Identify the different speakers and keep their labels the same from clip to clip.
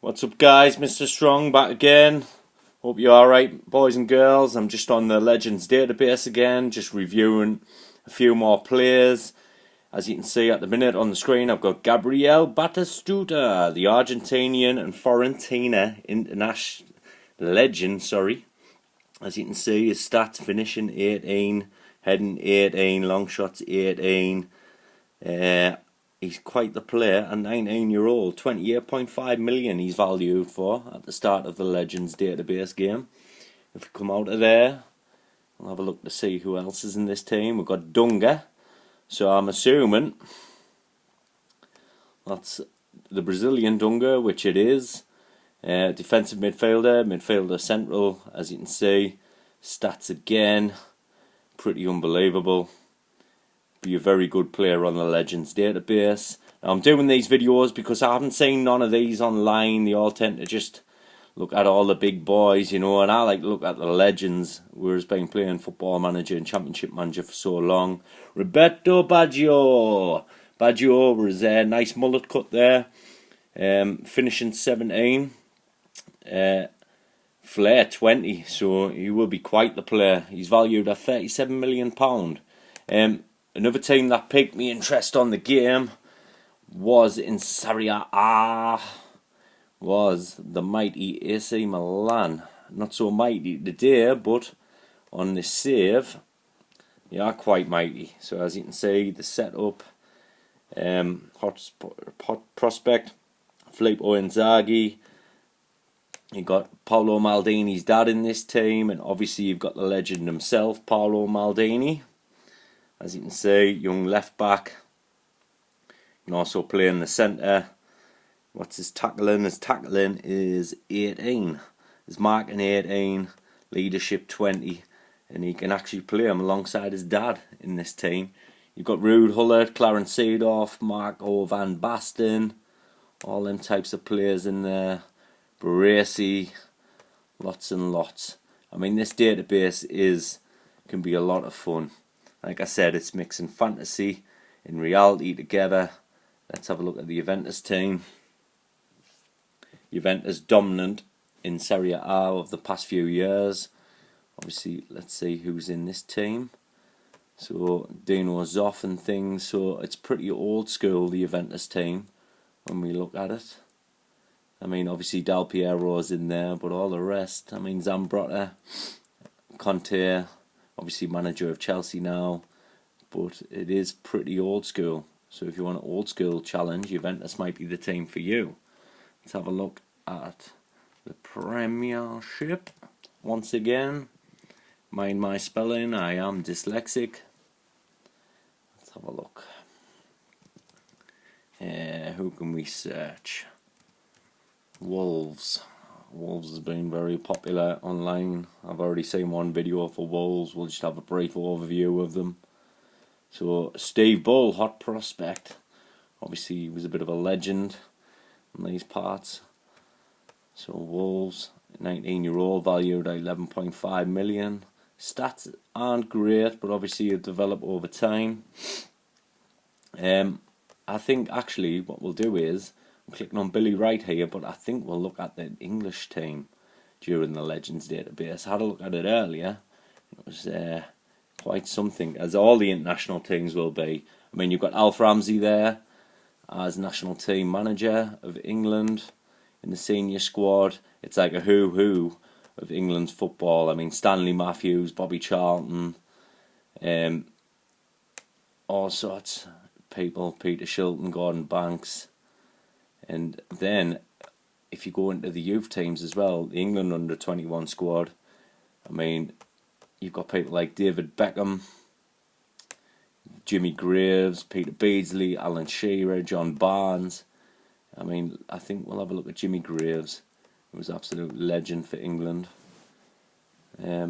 Speaker 1: What's up, guys? Mr. Strong back again. Hope you're alright, boys and girls. I'm just on the Legends database again, just reviewing a few more players. As you can see at the minute on the screen, I've got Gabriel Batistuta, the Argentinian and Fiorentina international legend. As you can see, his stats: finishing 18, heading 18, long shots 18. He's quite the player. A 19-year-old, 28.5 million he's valued for at the start of the Legends database game. If we come out of there, we'll have a look to see who else is in this team. We've got Dunga, so I'm assuming that's the Brazilian Dunga, which it is. Defensive midfielder central, as you can see. Stats again, pretty unbelievable. Be a very good player on the Legends database. Now, I'm doing these videos because I haven't seen none of these online. They all tend to just look at all the big boys, you know, and I like to look at the legends, whereas been playing Football Manager and Championship Manager for so long. Roberto Baggio. Baggio was there, nice mullet cut there. Finishing 17. Flair 20, so he will be quite the player. He's valued at £37 million. Another team that piqued me interest on the game was in Serie A, was the mighty AC Milan. Not so mighty today, but on this save, they are quite mighty. So as you can see, the setup, hot prospect, Filippo Inzaghi. You got Paolo Maldini's dad in this team, and obviously you've got the legend himself, Paolo Maldini. As you can see, young left back. You can also play in the centre. What's his tackling? His tackling is 18. His marking 18, leadership 20, and he can actually play him alongside his dad in this team. You've got Ruud Gullit, Clarence Seedorf, Marco van Basten, all them types of players in there. Baresi, lots and lots. I mean, this database can be a lot of fun. Like I said, it's mixing fantasy and reality together. Let's have a look at the Juventus team. Juventus dominant in Serie A of the past few years. Obviously, let's see who's in this team. So, Dino Zoff and things. So, it's pretty old school, the Juventus team, when we look at it. I mean, obviously, Del Piero's in there, but all the rest. I mean, Zambrotta, Conte, obviously manager of Chelsea now, but it is pretty old school. So if you want an old school challenge, Juventus might be the team for you. Let's have a look at the Premiership once again. Mind my spelling, I am dyslexic. Let's have a look. Who can we search? Wolves. Wolves has been very popular online. I've already seen one video for Wolves. We'll just have a brief overview of them. So, Steve Bull, hot prospect. Obviously, he was a bit of a legend in these parts. So, Wolves, 19-year-old, valued at 11.5 million. Stats aren't great, but obviously he'll develop over time. I think actually what we'll do is, I'm clicking on Billy Wright here, but I think we'll look at the English team during the Legends database. I had a look at it earlier. It was quite something, as all the international teams will be. I mean, you've got Alf Ramsey there as national team manager of England in the senior squad. It's like a who of England's football. I mean, Stanley Matthews, Bobby Charlton, all sorts of people, Peter Shilton, Gordon Banks. And then, if you go into the youth teams as well, the England under-21 squad, I mean, you've got people like David Beckham, Jimmy Graves, Peter Beardsley, Alan Shearer, John Barnes. I mean, I think we'll have a look at Jimmy Graves. He was an absolute legend for England. There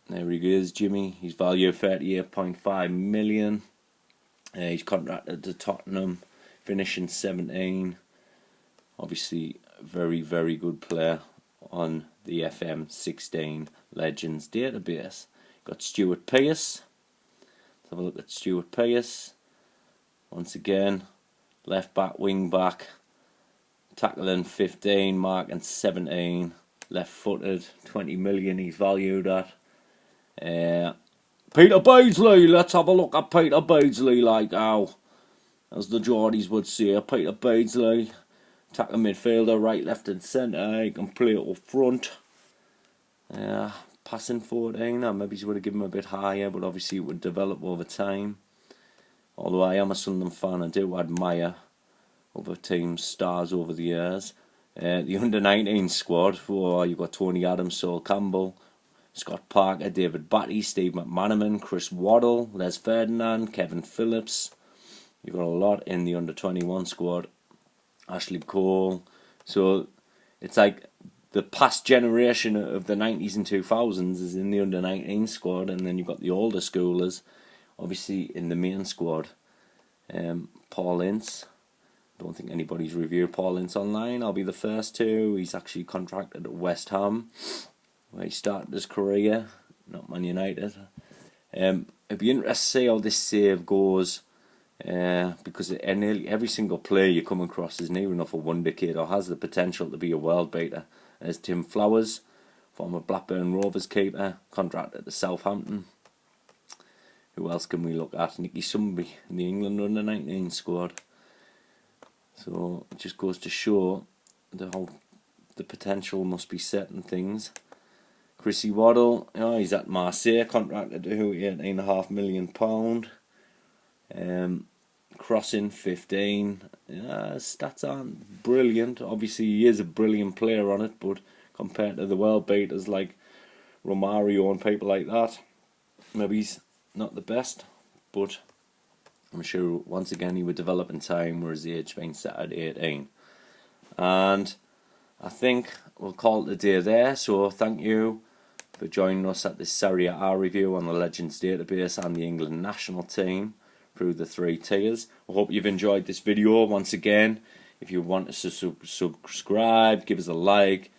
Speaker 1: he is, Jimmy. He's valued 38.5 million. He's contracted to Tottenham, finishing 17. Obviously, very, very good player on the FM16 Legends database. Got Stuart Pearce. Let's have a look at Stuart Pearce. Once again, left back, wing back, tackling 15, marking 17, left-footed, 20 million he's valued at. Peter Beardsley, let's have a look at Peter Beardsley, like how, as the Geordies would say, Peter Beardsley, attacking midfielder, right, left and centre, he can play up front. Passing 14, maybe he would have given him a bit higher, but obviously it would develop over time. Although I am a Sunderland fan, I do admire other teams' stars over the years. The under-19 squad, you've got Tony Adams, Sol Campbell, Scott Parker, David Batty, Steve McManaman, Chris Waddle, Les Ferdinand, Kevin Phillips. You've got a lot in the under-21 squad. Ashley Cole. So it's like the past generation of the 90s and 2000s is in the under-19 squad, and then you've got the older schoolers, obviously, in the main squad. Paul Ince. Don't think anybody's reviewed Paul Ince online. I'll be the first to. He's actually contracted at West Ham, where he started his career, not Man United. It'd be interesting to see how this save goes, because nearly every single player you come across is near enough a wonder kid or has the potential to be a world beater. There's Tim Flowers, former Blackburn Rovers keeper, contracted to Southampton. Who else can we look at? Nicky Sumby in the England under-19 squad. So it just goes to show how the potential must be set and things. Chrissy Waddle, he's at Marseille, contracted to £18.5 million. Crossing 15. Stats aren't brilliant. Obviously he is a brilliant player on it, but compared to the world beaters like Romario and people like that, maybe he's not the best, but I'm sure once again he would develop in time, whereas the age being set at 18. And I think we'll call it a day there. So thank you for joining us at this Serie A review on the Legends database and the England national team through the 3 tiers. I hope you've enjoyed this video. Once again, if you want us to subscribe, give us a like,